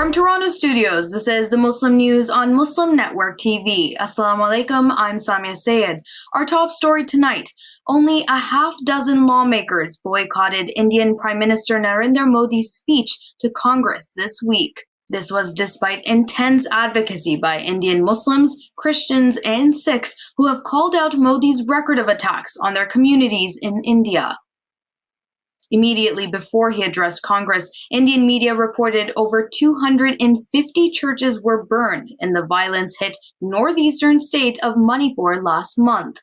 From Toronto studios, this is the Muslim News on Muslim Network TV. Assalamu alaikum, I'm Saamiyah Syed. Our top story tonight, only a half dozen lawmakers boycotted Indian Prime Minister Narendra Modi's speech to Congress this week. This was despite intense advocacy by Indian Muslims, Christians, and Sikhs who have called out Modi's record of attacks on their communities in India. Immediately before he addressed Congress, Indian media reported over 250 churches were burned in the violence-hit northeastern state of Manipur last month.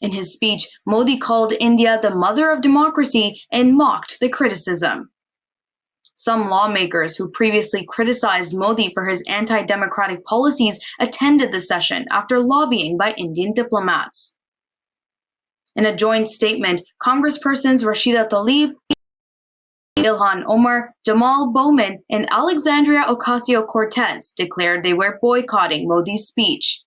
In his speech, Modi called India the mother of democracy and mocked the criticism. Some lawmakers who previously criticized Modi for his anti-democratic policies attended the session after lobbying by Indian diplomats. In a joint statement, Congresspersons Rashida Tlaib, Ilhan Omar, Jamal Bowman, and Alexandria Ocasio-Cortez declared they were boycotting Modi's speech.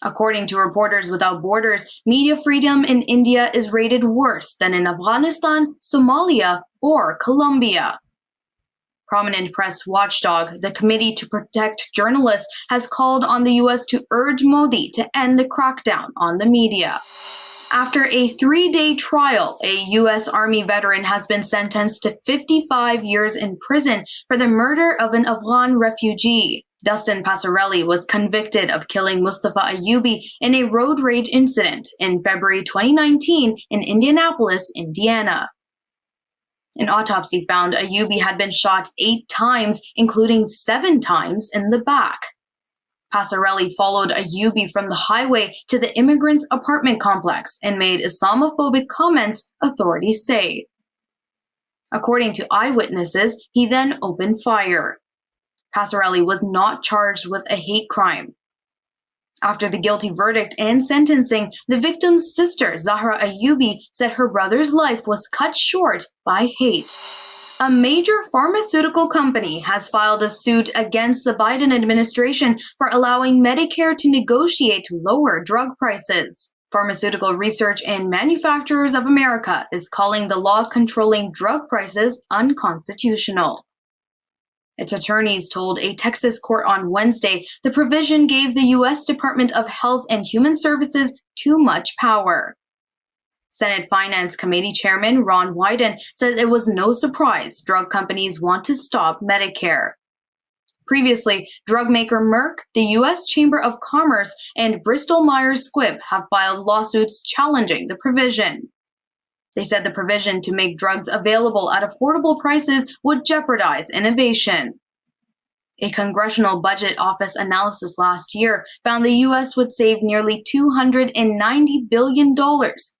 According to Reporters Without Borders, media freedom in India is rated worse than in Afghanistan, Somalia, or Colombia. Prominent press watchdog, the Committee to Protect Journalists, has called on the U.S. to urge Modi to end the crackdown on the media. After a 3-day trial, a U.S. Army veteran has been sentenced to 55 years in prison for the murder of an Afghan refugee. Dustin Passarelli was convicted of killing Mustafa Ayubi in a road rage incident in February 2019 in Indianapolis, Indiana. An autopsy found Ayubi had been shot 8 times, including 7 times in the back. Passarelli followed Ayubi from the highway to the immigrants' apartment complex and made Islamophobic comments, authorities say. According to eyewitnesses, he then opened fire. Passarelli was not charged with a hate crime. After the guilty verdict and sentencing, the victim's sister, Zahra Ayubi, said her brother's life was cut short by hate. A major pharmaceutical company has filed a suit against the Biden administration for allowing Medicare to negotiate lower drug prices. Pharmaceutical Research and Manufacturers of America is calling the law controlling drug prices unconstitutional. Its attorneys told a Texas court on Wednesday the provision gave the U.S. Department of Health and Human Services too much power. Senate Finance Committee Chairman Ron Wyden said it was no surprise drug companies want to stop Medicare. Previously, drug maker Merck, the U.S. Chamber of Commerce, and Bristol-Myers Squibb have filed lawsuits challenging the provision. They said the provision to make drugs available at affordable prices would jeopardize innovation. A Congressional Budget Office analysis last year found the U.S. would save nearly $290 billion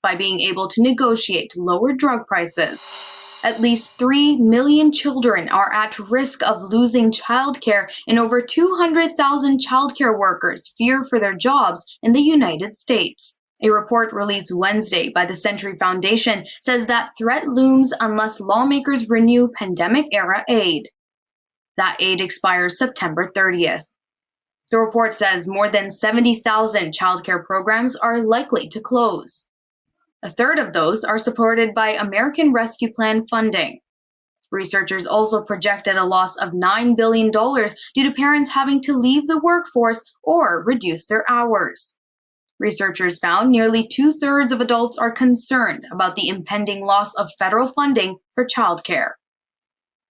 by being able to negotiate lower drug prices. At least 3 million children are at risk of losing childcare, and over 200,000 childcare workers fear for their jobs in the United States. A report released Wednesday by the Century Foundation says that threat looms unless lawmakers renew pandemic-era aid. That aid expires September 30th. The report says more than 70,000 childcare programs are likely to close. A third of those are supported by American Rescue Plan funding. Researchers also projected a loss of $9 billion due to parents having to leave the workforce or reduce their hours. Researchers found nearly 2/3 of adults are concerned about the impending loss of federal funding for childcare.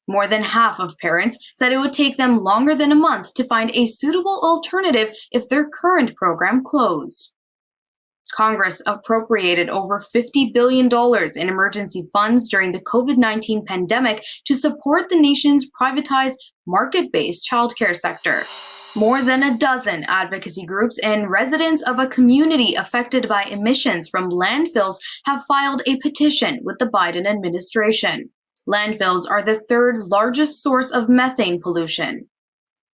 More than half of parents said it would take them longer than a month to find a suitable alternative if their current program closed. Congress appropriated over $50 billion in emergency funds during the COVID-19 pandemic to support the nation's privatized, market-based childcare sector. More than a dozen advocacy groups and residents of a community affected by emissions from landfills have filed a petition with the Biden administration. Landfills are the third largest source of methane pollution.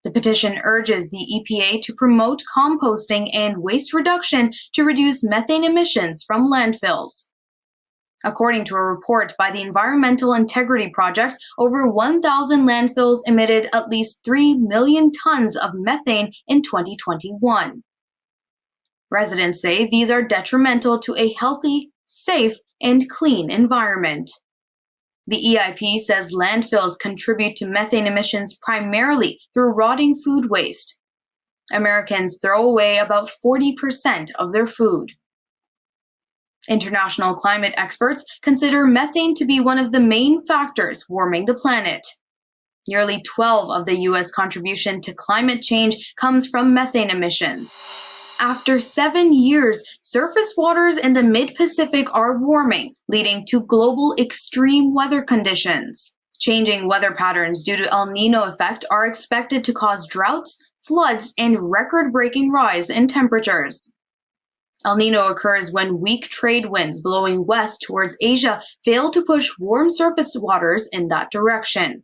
The petition urges the EPA to promote composting and waste reduction to reduce methane emissions from landfills. According to a report by the Environmental Integrity Project, over 1,000 landfills emitted at least 3 million tons of methane in 2021. Residents say these are detrimental to a healthy, safe, and clean environment. The EIP says landfills contribute to methane emissions primarily through rotting food waste. Americans throw away about 40% of their food. International climate experts consider methane to be one of the main factors warming the planet. Nearly 12% of the U.S. contribution to climate change comes from methane emissions. After 7 years, surface waters in the mid-Pacific are warming, leading to global extreme weather conditions. Changing weather patterns due to El Nino effect are expected to cause droughts, floods, and record-breaking rise in temperatures. El Nino occurs when weak trade winds blowing west towards Asia fail to push warm surface waters in that direction.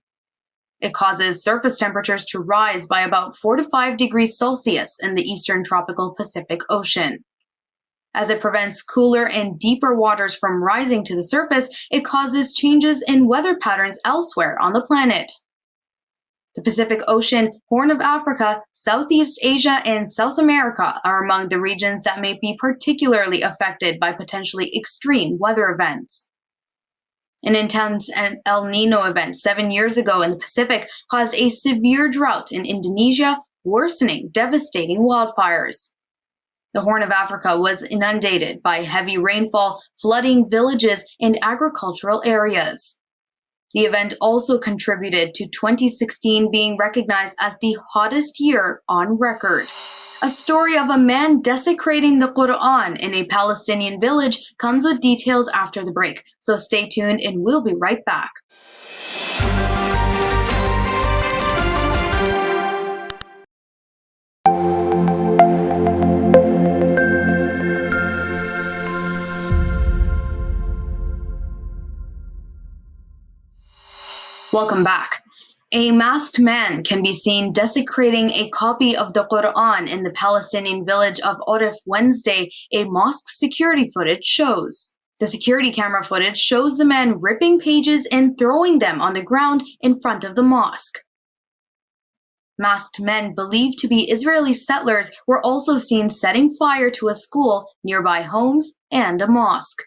It causes surface temperatures to rise by about 4 to 5 degrees Celsius in the eastern tropical Pacific Ocean. As it prevents cooler and deeper waters from rising to the surface, it causes changes in weather patterns elsewhere on the planet. The Pacific Ocean, Horn of Africa, Southeast Asia, and South America are among the regions that may be particularly affected by potentially extreme weather events. An intense El Nino event 7 years ago in the Pacific caused a severe drought in Indonesia, worsening devastating wildfires. The Horn of Africa was inundated by heavy rainfall, flooding villages and agricultural areas. The event also contributed to 2016 being recognized as the hottest year on record. A story of a man desecrating the Quran in a Palestinian village comes with details after the break, so stay tuned and we'll be right back. Welcome back. A masked man can be seen desecrating a copy of the Quran in the Palestinian village of Orif Wednesday, a mosque security footage shows. The security camera footage shows the man ripping pages and throwing them on the ground in front of the mosque. Masked men believed to be Israeli settlers were also seen setting fire to a school, nearby homes, and a mosque.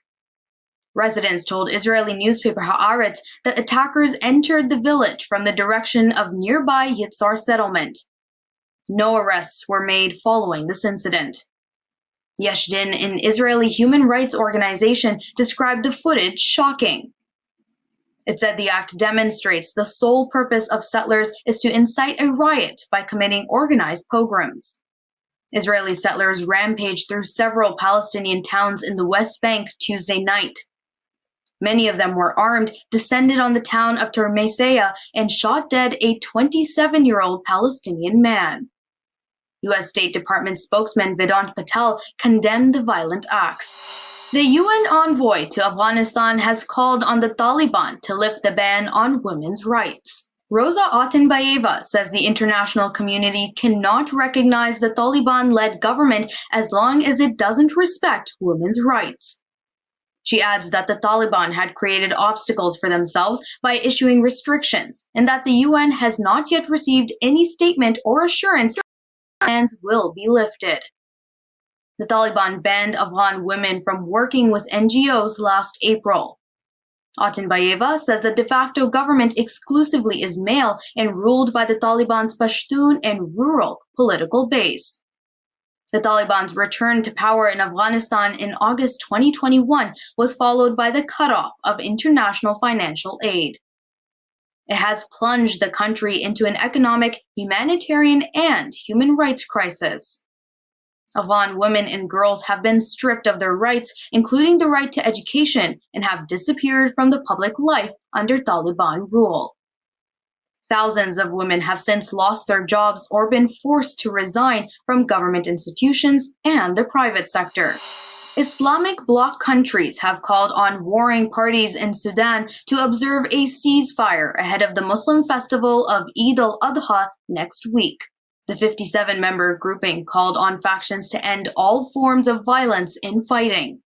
Residents told Israeli newspaper Haaretz that attackers entered the village from the direction of nearby Yitzhar settlement. No arrests were made following this incident. Yesh Din, an Israeli human rights organization, described the footage shocking. It said the act demonstrates the sole purpose of settlers is to incite a riot by committing organized pogroms. Israeli settlers rampaged through several Palestinian towns in the West Bank Tuesday night. Many of them were armed, descended on the town of Termeseya, and shot dead a 27-year-old Palestinian man. U.S. State Department spokesman Vedant Patel condemned the violent acts. The UN envoy to Afghanistan has called on the Taliban to lift the ban on women's rights. Rosa Otunbayeva says the international community cannot recognize the Taliban-led government as long as it doesn't respect women's rights. She adds that the Taliban had created obstacles for themselves by issuing restrictions, and that the UN has not yet received any statement or assurance that bans will be lifted. The Taliban banned Afghan women from working with NGOs last April. Otunbayeva says the de facto government exclusively is male and ruled by the Taliban's Pashtun and rural political base. The Taliban's return to power in Afghanistan in August 2021 was followed by the cutoff of international financial aid. It has plunged the country into an economic, humanitarian, and human rights crisis. Afghan women and girls have been stripped of their rights, including the right to education, and have disappeared from the public life under Taliban rule. Thousands of women have since lost their jobs or been forced to resign from government institutions and the private sector. Islamic Bloc countries have called on warring parties in Sudan to observe a ceasefire ahead of the Muslim festival of Eid al-Adha next week. The 57-member grouping called on factions to end all forms of violence in fighting.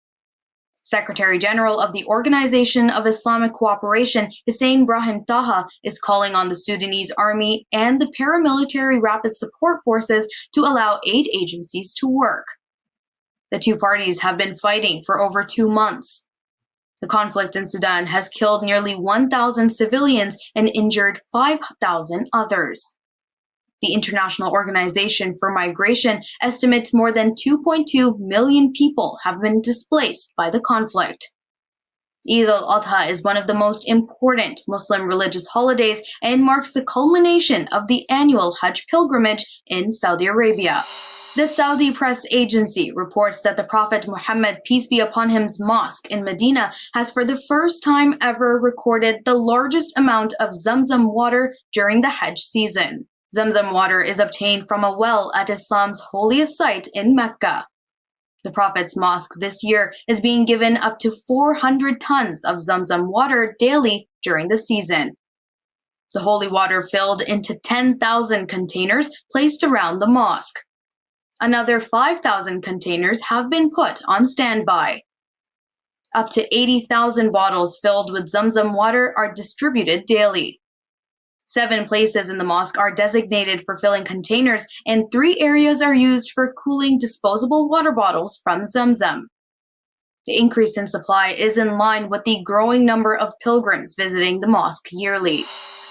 Secretary General of the Organization of Islamic Cooperation, Hussein Brahim Taha, is calling on the Sudanese army and the paramilitary rapid support forces to allow aid agencies to work. The two parties have been fighting for over 2 months. The conflict in Sudan has killed nearly 1,000 civilians and injured 5,000 others. The International Organization for Migration estimates more than 2.2 million people have been displaced by the conflict. Eid al-Adha is one of the most important Muslim religious holidays and marks the culmination of the annual Hajj pilgrimage in Saudi Arabia. The Saudi press agency reports that the Prophet Muhammad, peace be upon him's mosque in Madinah has for the first time ever recorded the largest amount of Zamzam water during the Hajj season. Zamzam water is obtained from a well at Islam's holiest site in Mecca. The Prophet's mosque this year is being given up to 400 tons of Zamzam water daily during the season. The holy water filled into 10,000 containers placed around the mosque. Another 5,000 containers have been put on standby. Up to 80,000 bottles filled with Zamzam water are distributed daily. 7 places in the mosque are designated for filling containers, and 3 areas are used for cooling disposable water bottles from Zamzam. The increase in supply is in line with the growing number of pilgrims visiting the mosque yearly.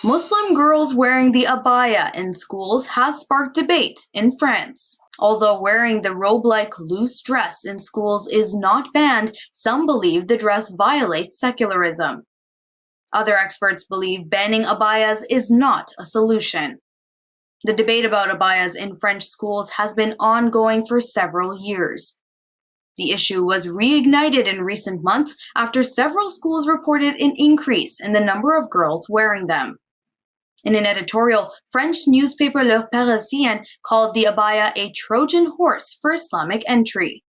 Muslim girls wearing the abaya in schools has sparked debate in France. Although wearing the robe-like loose dress in schools is not banned, some believe the dress violates secularism. Other experts believe banning abayas is not a solution. The debate about abayas in French schools has been ongoing for several years. The issue was reignited in recent months after several schools reported an increase in the number of girls wearing them. In an editorial, French newspaper Le Parisien called the abaya a Trojan horse for Islamic entry.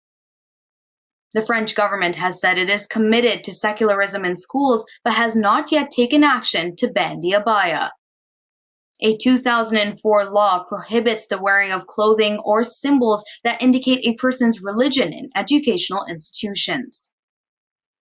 The French government has said it is committed to secularism in schools but has not yet taken action to ban the abaya. A 2004 law prohibits the wearing of clothing or symbols that indicate a person's religion in educational institutions.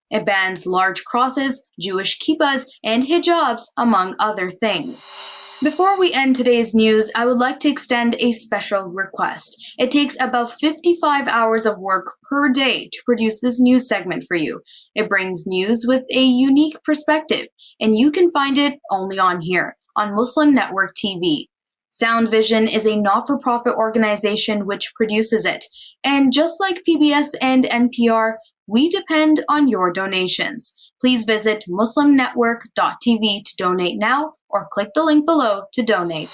It bans large crosses, Jewish kippahs, and hijabs, among other things. Before we end today's news, I would like to extend a special request. It takes about 55 hours of work per day to produce this news segment for you. It brings news with a unique perspective, and you can find it only on here, on Muslim Network TV. Sound Vision is a not-for-profit organization which produces it, and just like PBS and NPR, we depend on your donations. Please visit muslimnetwork.tv to donate now or click the link below to donate.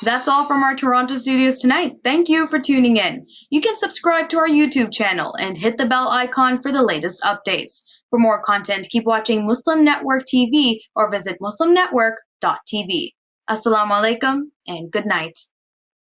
That's all from our Toronto studios tonight. Thank you for tuning in. You can subscribe to our YouTube channel and hit the bell icon for the latest updates. For more content, keep watching Muslim Network TV or visit muslimnetwork.tv. Assalamu alaikum and good night.